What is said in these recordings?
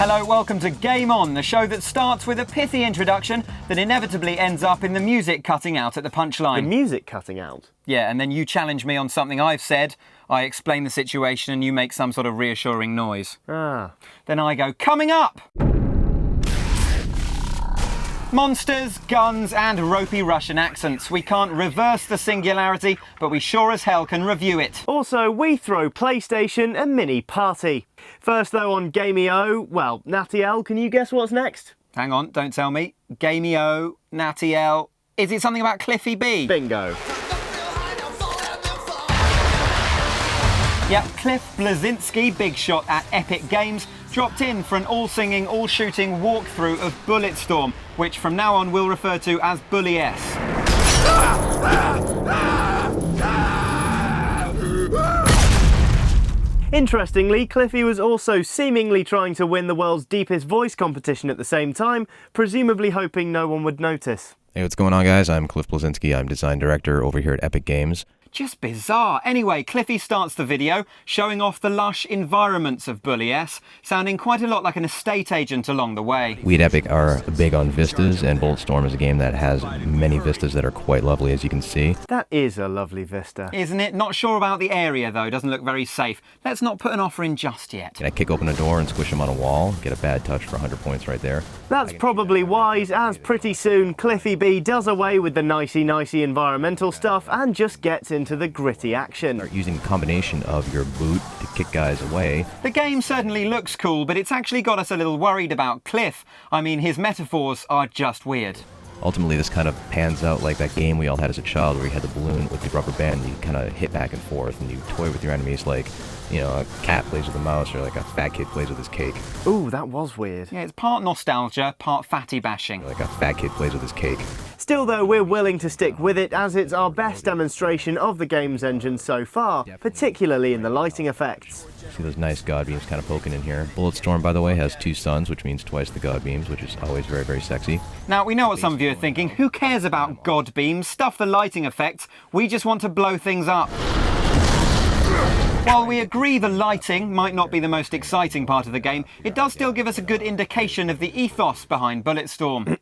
Hello, welcome to Game On, the show that starts with a pithy introduction that inevitably ends up in the music cutting out at the punchline. The music cutting out? Yeah, and then you challenge me on something I've said, I explain the situation and you make some sort of reassuring noise. Then I go, coming up! Monsters, guns and ropey Russian accents. We can't reverse the singularity, but we sure as hell can review it. Also, we throw PlayStation a mini party. First though on Gamey-O, well, Natty L, can you guess what's next? Hang on, don't tell me. Gamey-O, Natty L. Is it something about Cliffy B? Bingo. Yep, Cliff Bleszinski, big shot at Epic Games, dropped in for an all-singing, all-shooting walkthrough of Bulletstorm, which from now on we'll refer to as Bully S. Interestingly, Cliffy was also seemingly trying to win the world's deepest voice competition at the same time, presumably hoping no one would notice. Hey, what's going on, guys? I'm Cliff Bleszinski. I'm design director over here at Epic Games. Just bizarre. Anyway, Cliffy starts the video showing off the lush environments of Bully S, sounding quite a lot like an estate agent along the way. We at Epic are big on vistas, and Bulletstorm is a game that has many vistas that are quite lovely, as you can see. That is a lovely vista. Isn't it? Not sure about the area, though. Doesn't look very safe. Let's not put an offer in just yet. Can I kick open a door and squish him on a wall? Get a bad touch for 100 points right there. That's probably wise, as pretty soon Cliffy B does away with the nicey-nicey environmental stuff and just gets into the gritty action. Start using a combination of your boot to kick guys away. The game certainly looks cool, but it's actually got us a little worried about Cliff. I mean, his metaphors are just weird. Ultimately, this kind of pans out like that game we all had as a child where you had the balloon with the rubber band and you kind of hit back and forth and you toy with your enemies like, you know, a cat plays with a mouse or like a fat kid plays with his cake. Ooh, that was weird. Yeah, it's part nostalgia, part fatty bashing. Like a fat kid plays with his cake. Still though, we're willing to stick with it as it's our best demonstration of the game's engine so far, particularly in the lighting effects. See those nice god beams kind of poking in here. Bulletstorm, by the way, has 2 suns, which means twice the god beams, which is always very, very sexy. Now, we know what some of you are thinking. Who cares about god beams? Stuff the lighting effects. We just want to blow things up. While we agree the lighting might not be the most exciting part of the game, it does still give us a good indication of the ethos behind Bulletstorm.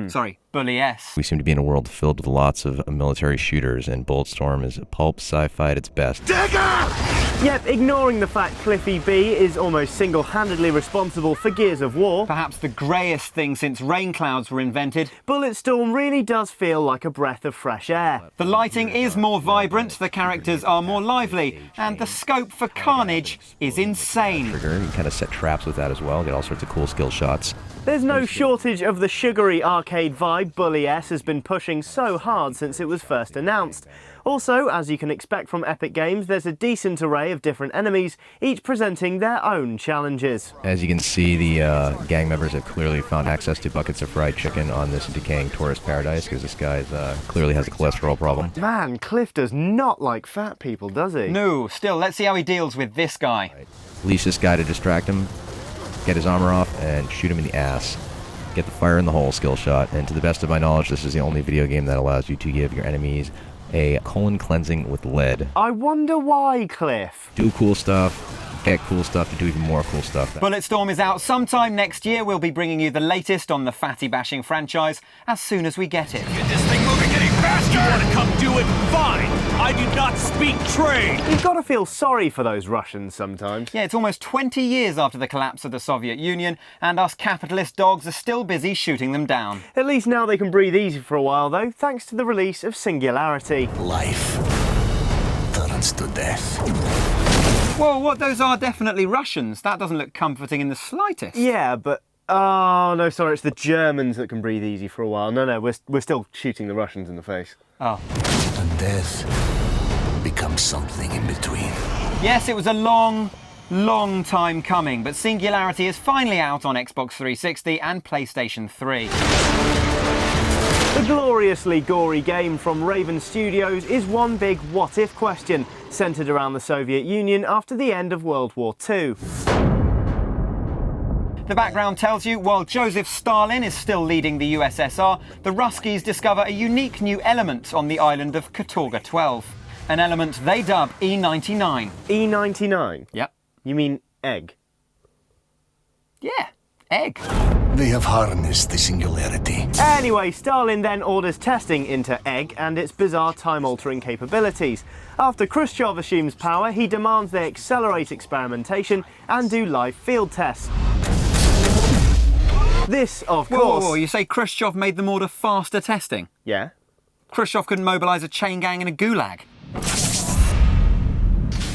Sorry, Bully S. We seem to be in a world filled with lots of military shooters, and Bulletstorm is pulp sci-fi at its best. Yep, ignoring the fact Cliffy B is almost single-handedly responsible for Gears of War, Perhaps the greyest thing since rain clouds were invented, Bulletstorm really does feel like a breath of fresh air. the lighting is more vibrant, the characters are more lively, and the scope for carnage is insane. Trigger, you can kind of set traps with that as well, get all sorts of cool skill shots. There's no shortage of the sugary arcade vibe Bully S has been pushing so hard since it was first announced. Also, as you can expect from Epic Games, there's a decent array of different enemies, each presenting their own challenges. As you can see, the gang members have clearly found access to buckets of fried chicken on this decaying tourist paradise, because this guy clearly has a cholesterol problem. Man, Cliff does not like fat people, does he? No, still, let's see how he deals with this guy. Leash this guy to distract him, get his armor off, and shoot him in the ass. Get the fire in the hole skill shot, and to the best of my knowledge, this is the only video game that allows you to give your enemies a colon cleansing with lead. I wonder why, Cliff. Do cool stuff, get cool stuff to do even more cool stuff. Bulletstorm is out sometime next year. We'll be bringing you the latest on the fatty bashing franchise as soon as we get it. Get this thing moving any faster! You want to come do it? Fine! I do not speak trade! You've got to feel sorry for those Russians sometimes. Yeah, it's almost 20 years after the collapse of the Soviet Union, and us capitalist dogs are still busy shooting them down. At least now they can breathe easy for a while though, thanks to the release of Singularity. Life turns to death. Well, what those are definitely Russians. That doesn't look comforting in the slightest. Yeah, but... Oh, no, sorry, it's the Germans that can breathe easy for a while. No, we're still shooting the Russians in the face. Oh. And death becomes something in between. Yes, it was a long time coming, but Singularity is finally out on Xbox 360 and PlayStation 3. The gloriously gory game from Raven Studios is one big what-if question, centred around the Soviet Union after the end of World War II. The background tells you, while Joseph Stalin is still leading the USSR, the Ruskies discover a unique new element on the island of Katorga 12. An element they dub E99. E99? Yep. You mean egg? Yeah. Egg. They have harnessed the Singularity. Anyway, Stalin then orders testing into Egg and its bizarre time-altering capabilities. After Khrushchev assumes power, he demands they accelerate experimentation and do live field tests. This, of course... Whoa, you say Khrushchev made them order faster testing? Yeah? Khrushchev couldn't mobilise a chain gang in a gulag.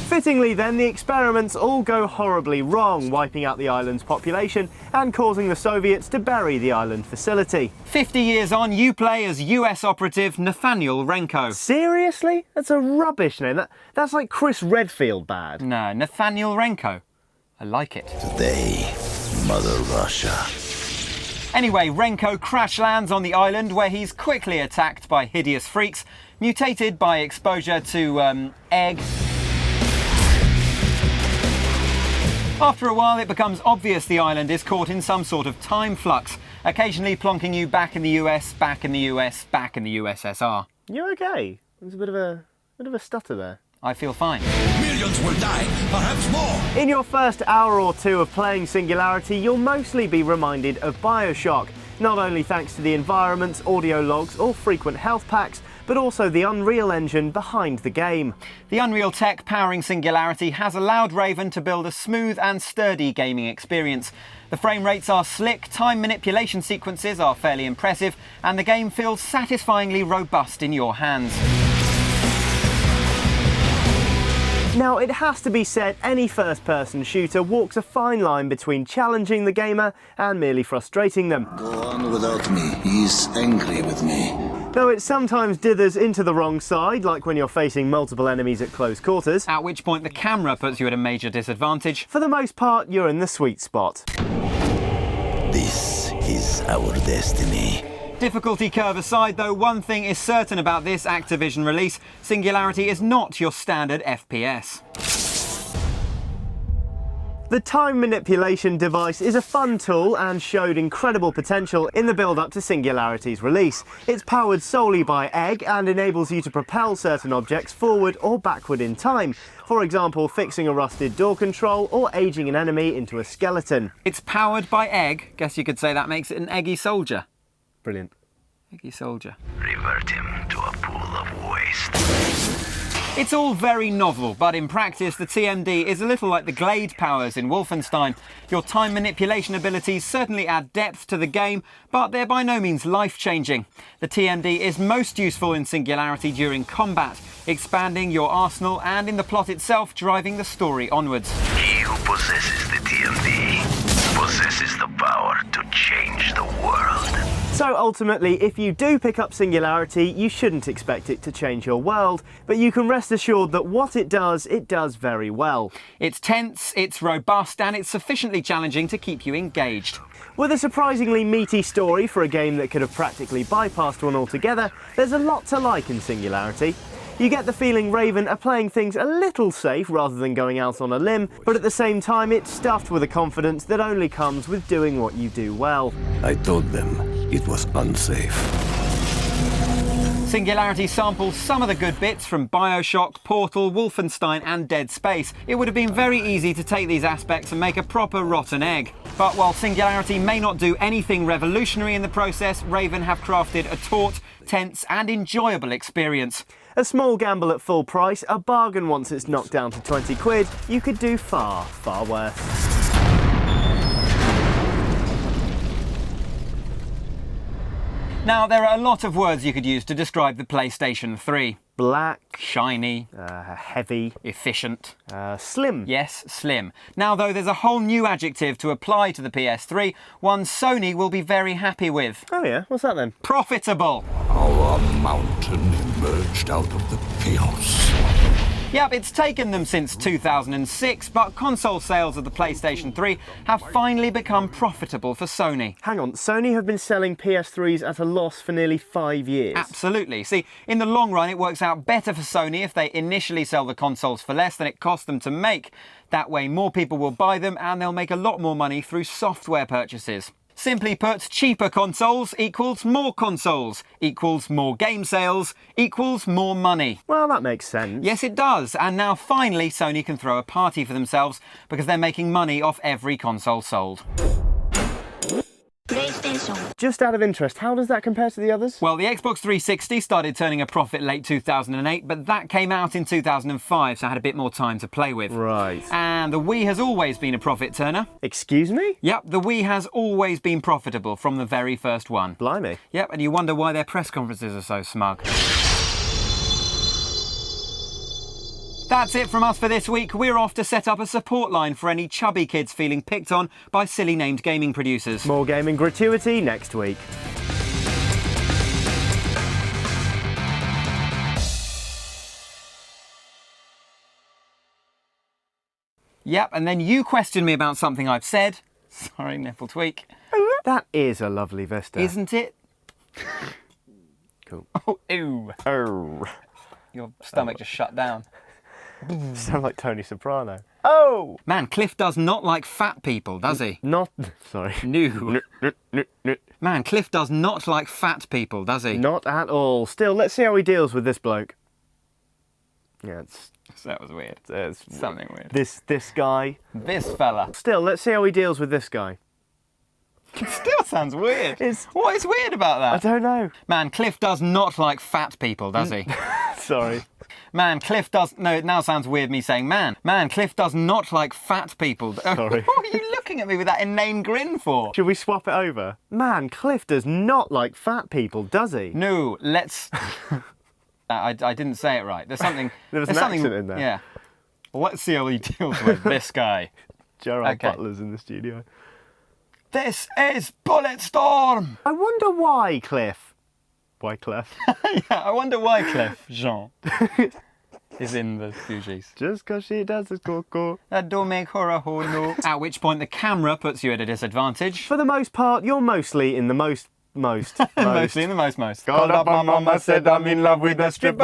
Fittingly then, the experiments all go horribly wrong, wiping out the island's population and causing the Soviets to bury the island facility. 50 years on, you play as US operative Nathaniel Renko. Seriously? That's a rubbish name. That's like Chris Redfield bad. No, Nathaniel Renko. I like it. Today, Mother Russia. Anyway, Renko crash lands on the island where he's quickly attacked by hideous freaks, mutated by exposure to, egg. After a while, it becomes obvious the island is caught in some sort of time flux, occasionally plonking you back in the US, back in the US, back in the USSR. You okay? There's a bit of a stutter there. I feel fine. Millions will die, perhaps more. In your first hour or two of playing Singularity, you'll mostly be reminded of BioShock, not only thanks to the environments, audio logs, or frequent health packs, but also the Unreal Engine behind the game. The Unreal tech powering Singularity has allowed Raven to build a smooth and sturdy gaming experience. The frame rates are slick, time manipulation sequences are fairly impressive, and the game feels satisfyingly robust in your hands. Now, it has to be said, any first-person shooter walks a fine line between challenging the gamer and merely frustrating them. Go on without me. He's angry with me. Though it sometimes dithers into the wrong side, like when you're facing multiple enemies at close quarters. At which point the camera puts you at a major disadvantage. For the most part, you're in the sweet spot. This is our destiny. Difficulty curve aside though, one thing is certain about this Activision release: Singularity is not your standard FPS. The time manipulation device is a fun tool and showed incredible potential in the build-up to Singularity's release. It's powered solely by Egg and enables you to propel certain objects forward or backward in time. For example, fixing a rusted door control or aging an enemy into a skeleton. It's powered by Egg. Guess you could say that makes it an eggy soldier. Brilliant. Eggy soldier. Revert him to a pool of waste. It's all very novel, but in practice the TMD is a little like the Glade powers in Wolfenstein. Your time manipulation abilities certainly add depth to the game, but they're by no means life-changing. The TMD is most useful in Singularity during combat, expanding your arsenal and in the plot itself driving the story onwards. He who possesses the TMD possesses the power to change the world. So ultimately, if you do pick up Singularity, you shouldn't expect it to change your world, but you can rest assured that what it does very well. It's tense, it's robust, and it's sufficiently challenging to keep you engaged. With a surprisingly meaty story for a game that could have practically bypassed one altogether, there's a lot to like in Singularity. You get the feeling Raven are playing things a little safe rather than going out on a limb, but at the same time it's stuffed with a confidence that only comes with doing what you do well. I told them it was unsafe. Singularity samples some of the good bits from BioShock, Portal, Wolfenstein and Dead Space. It would have been very easy to take these aspects and make a proper rotten egg. But while Singularity may not do anything revolutionary in the process, Raven have crafted a taut, tense and enjoyable experience. A small gamble at full price, a bargain once it's knocked down to 20 quid, you could do far, far worse. Now, there are a lot of words you could use to describe the PlayStation 3. Black, Shiny, heavy, efficient. slim. Yes, slim. Now, though, there's a whole new adjective to apply to the PS3, one Sony will be very happy with. Oh yeah, what's that then? Profitable. Our mountain emerged out of the chaos. Yep, it's taken them since 2006, but console sales of the PlayStation 3 have finally become profitable for Sony. Hang on, Sony have been selling PS3s at a loss for nearly 5 years. Absolutely. See, in the long run, it works out better for Sony if they initially sell the consoles for less than it cost them to make. That way, more people will buy them and they'll make a lot more money through software purchases. Simply put, cheaper consoles equals more game sales, equals more money. Well, that makes sense. Yes, it does. And now finally Sony can throw a party for themselves because they're making money off every console sold. 上。 Just out of interest, how does that compare to the others? Well, the Xbox 360 started turning a profit late 2008, but that came out in 2005, so I had a bit more time to play with. Right. And the Wii has always been a profit turner. Excuse me? Yep, the Wii has always been profitable from the very first one. Blimey. Yep, and you wonder why their press conferences are so smug. That's it from us for this week. We're off to set up a support line for any chubby kids feeling picked on by silly named gaming producers. More gaming gratuity next week. Yep, and then you question me about something I've said. Sorry, nipple tweak. That is a lovely vista. Isn't it? Cool. Oh, ew. Oh. Your stomach just shut down. Sound like Tony Soprano. Oh! Man, Cliff does not like fat people, does he? Not... Sorry. No. Man, Cliff does not like fat people, does he? Not at all. Still, let's see how he deals with this bloke. Yeah, That was weird. it's Something weird. this guy. This fella. Still, let's see how he deals with this guy. Still sounds weird. It's- What is weird about I that? don't know. Man, Cliff does not like fat people, does he? Sorry. Man, Cliff does... No, it now sounds weird me saying man. Man, Cliff does not like fat people. Sorry. What are you looking at me with that inane grin for? Should we swap it over? Man, Cliff does not like fat people, does he? No, let's... I didn't say it right. There's something... There was there's an something, accent in there. Yeah. Let's see how he deals with this guy. Gerard Okay. Butler's in the studio. This is Bulletstorm! I wonder why, Cliff. Why, Cliff? Yeah, I wonder why Cliff Jean is in the Fugees. Just 'cause she does it, coco. That don't make her a whole no. At which point the camera puts you at a disadvantage. For the most part, you're mostly in the most. Mostly in the most. Called up my mama, said I'm in love with a stripper.